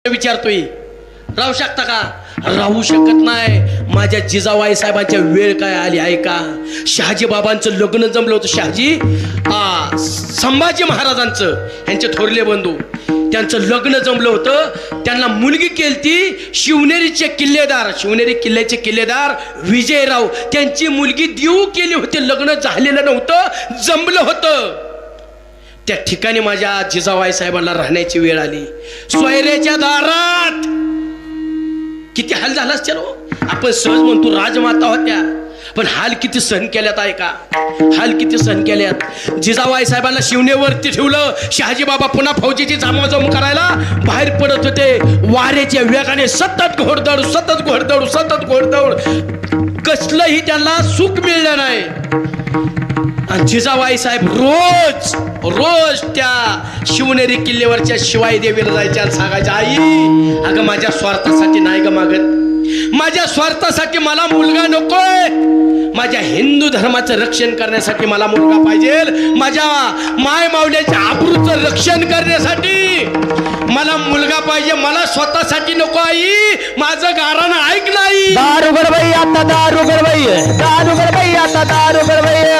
विचारतोय राहू शकता का? राहू शकत नाही. माझ्या जिजाबाई साहेबांच्या वेळ काय आली आहे का? शहाजी बाबांचं लग्न जमलं होतं. शहाजी संभाजी महाराजांचं, यांचे थोरले बंधू, त्यांचं लग्न जमलं होतं. त्यांना मुलगी केलती शिवनेरीचे किल्लेदार, शिवनेरी किल्ल्याचे किल्लेदार विजयराव, त्यांची मुलगी देऊ केली होती. लग्न झालेलं नव्हतं, जमलं होतं. त्या ठिकाणी माझ्या जिजाबाई साहेबांना राहण्याची वेळ आली. सोयऱ्याच्या दारात किती हाल झाला असतील. आपण सहज म्हणतो राजमाता होत्या, पण हाल किती सहन केल्यात आहे का? हाल किती सहन केल्यात. जिजाबाई साहेबांना शिवनेवरती ठेवलं. शहाजी बाबा पुन्हा फौजीची जामवाजम करायला बाहेर पडत होते. वाऱ्याच्या वेगाने सतत घोडदौड, सतत घोडदौड, सतत घोडदौड. कसलंही त्यांना सुख मिळलं नाही. आणि जिजाबाई साहेब रोज रोज त्या शिवनेरी किल्ल्यावरच्या शिवाई देवीला जायच्या आणि सांगायच्या, आई अगं माझ्या स्वार्थासाठी नाही ग मागत, माझ्या स्वार्थासाठी मला मुलगा नकोय, माझ्या हिंदू धर्माचं रक्षण करण्यासाठी मला मुलगा पाहिजे, माझ्या माय मावल्याच्या आबरूचं रक्षण करण्यासाठी मला मुलगा पाहिजे, मला स्वतःसाठी नको आई, माझं गारानं ऐक नाही. दार उघड बाई आता, दार उघड बाई, दार उघड बाई आता, दार उघड बाई.